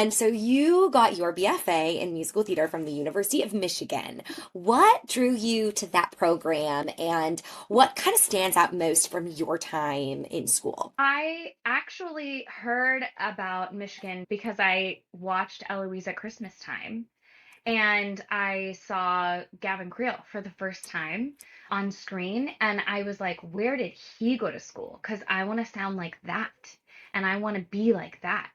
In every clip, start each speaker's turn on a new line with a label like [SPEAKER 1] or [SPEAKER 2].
[SPEAKER 1] And so you got your BFA in musical theater from the University of Michigan. What drew you to that program and what kind of stands out most from your time in school?
[SPEAKER 2] I actually heard about Michigan because I watched Eloise at Christmas time and I saw Gavin Creel for the first time on screen. And I was like, where did he go to school? Because I want to sound like that and I want to be like that.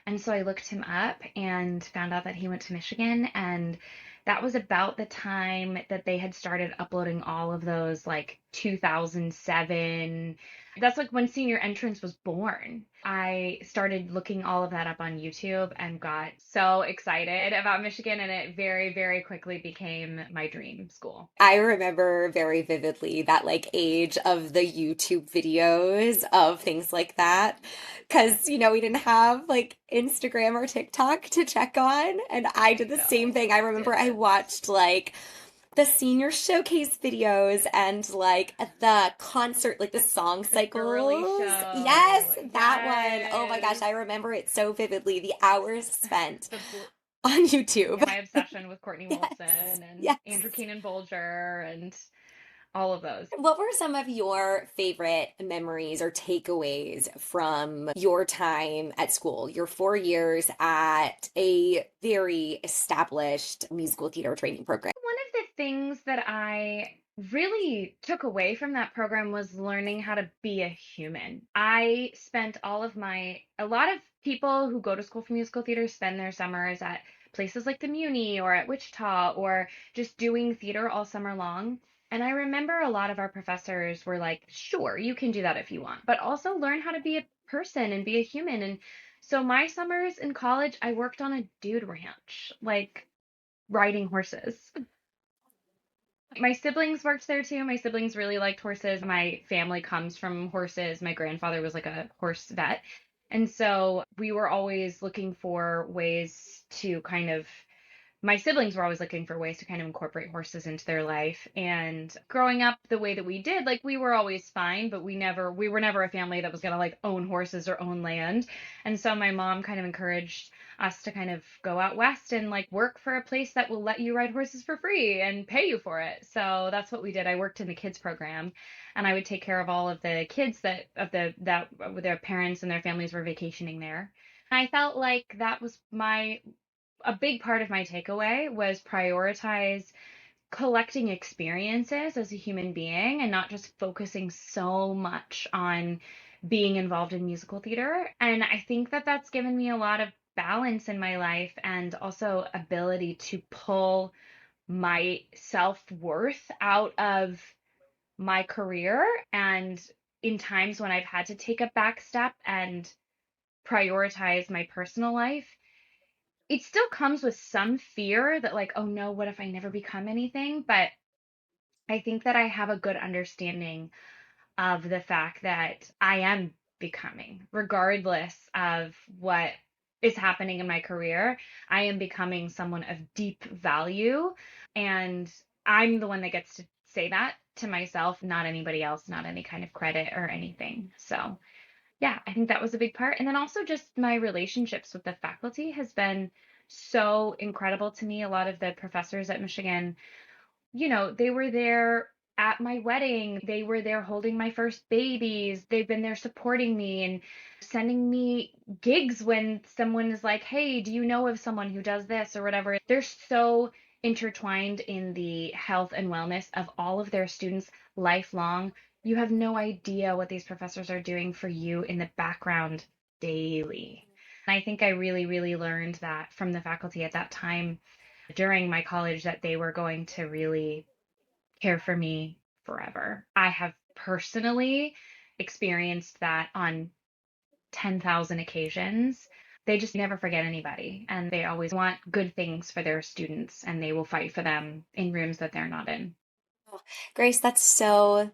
[SPEAKER 2] And so I looked him up and found out that he went to Michigan. And that was about the time that they had started uploading all of those, like 2007. That's like when Senior Entrance was born. I started looking all of that up on YouTube and got so excited about Michigan, and it very, very quickly became my dream school.
[SPEAKER 1] I remember very vividly that like age of the YouTube videos of things like that. Because, we didn't have like Instagram or TikTok to check on. And I did
[SPEAKER 2] I
[SPEAKER 1] the same
[SPEAKER 2] know,
[SPEAKER 1] thing. I
[SPEAKER 2] I
[SPEAKER 1] remember I
[SPEAKER 2] didn't.
[SPEAKER 1] watched like the senior showcase videos and like the concert, like the song
[SPEAKER 2] The girly
[SPEAKER 1] cycles.
[SPEAKER 2] show.
[SPEAKER 1] Yes, that one. Oh my gosh,
[SPEAKER 2] Yes.
[SPEAKER 1] I remember it so vividly. The hours spent
[SPEAKER 2] The
[SPEAKER 1] on
[SPEAKER 2] yeah,
[SPEAKER 1] YouTube.
[SPEAKER 2] my obsession with Courtney
[SPEAKER 1] Yes,
[SPEAKER 2] Wilson and Andrew
[SPEAKER 1] yes.
[SPEAKER 2] Keenan Bolger and all of those.
[SPEAKER 1] What were some of your favorite memories or takeaways from your time at school, your 4 years at a very established musical theater training program?
[SPEAKER 2] One of the things that I really took away from that program was learning how to be a human. I spent a lot of people who go to school for musical theater spend their summers at places like the Muni or at Wichita or just doing theater all summer long. And I remember a lot of our professors were like, sure, you can do that if you want, but also learn how to be a person and be a human. And so my summers in college, I worked on a dude ranch, like riding horses. My siblings worked there too. My siblings really liked horses. My family comes from horses. My grandfather was like a horse vet. And so we were always looking for ways to kind of my siblings were always looking for ways to kind of incorporate horses into their life. And growing up the way that we did, like we were always fine, but we were never a family that was going to like own horses or own land. And so my mom kind of encouraged us to kind of go out west and like work for a place that will let you ride horses for free and pay you for it. So that's what we did. I worked in the kids program and I would take care of all of the kids that their parents and their families were vacationing there. I felt like that was my a big part of my takeaway was prioritize collecting experiences as a human being and not just focusing so much on being involved in musical theater. And I think that that's given me a lot of balance in my life and also ability to pull my self-worth out of my career and in times when I've had to take a back step and prioritize my personal life, it still comes with some fear that like, oh no, what if I never become anything? But I think that I have a good understanding of the fact that I am becoming, regardless of what is happening in my career. I am becoming someone of deep value. And I'm the one that gets to say that to myself, not anybody else, not any kind of credit or anything. So yeah, I think that was a big part. And then also just my relationships with the faculty has been so incredible to me. A lot of the professors at Michigan, they were there at my wedding. They were there holding my first babies. They've been there supporting me and sending me gigs when someone is like, hey, do you know of someone who does this or whatever? They're so intertwined in the health and wellness of all of their students lifelong. You have no idea what these professors are doing for you in the background daily. And I think I really, really learned that from the faculty at that time during my college that they were going to really care for me forever. I have personally experienced that on 10,000 occasions. They just never forget anybody and they always want good things for their students and they will fight for them in rooms that they're not in.
[SPEAKER 1] Oh, Grace, that's so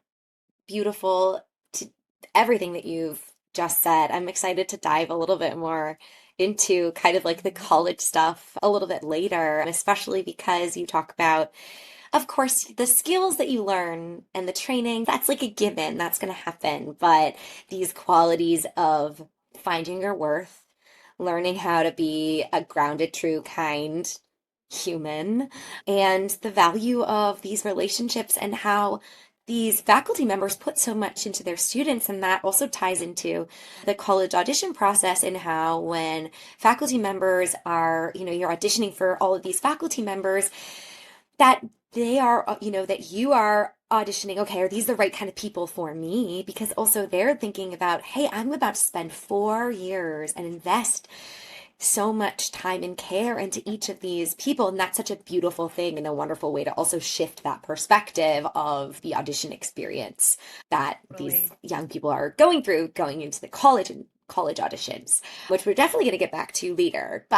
[SPEAKER 1] beautiful to everything that you've just said. I'm excited to dive a little bit more into kind of like the
[SPEAKER 2] Mhm.
[SPEAKER 1] college stuff a little bit later, especially because you talk about, of course, the skills that you learn and the training, that's like a given, that's going to happen. But these qualities of finding your worth, learning how to be a grounded, true, kind human, and the value of these relationships and how these faculty members put so much into their students. And that also ties into the college audition process and how when faculty members are, you're auditioning for all of these faculty members, that they are, that you are auditioning, okay, are these the right kind of people for me? Because also they're thinking about, hey, I'm about to spend 4 years and invest so much time and care into each of these people. And that's such a beautiful thing and a wonderful way to also shift that perspective of the audition experience that these
[SPEAKER 2] Really.
[SPEAKER 1] young people are going through going into the college and college auditions, which we're definitely going to get back to later. But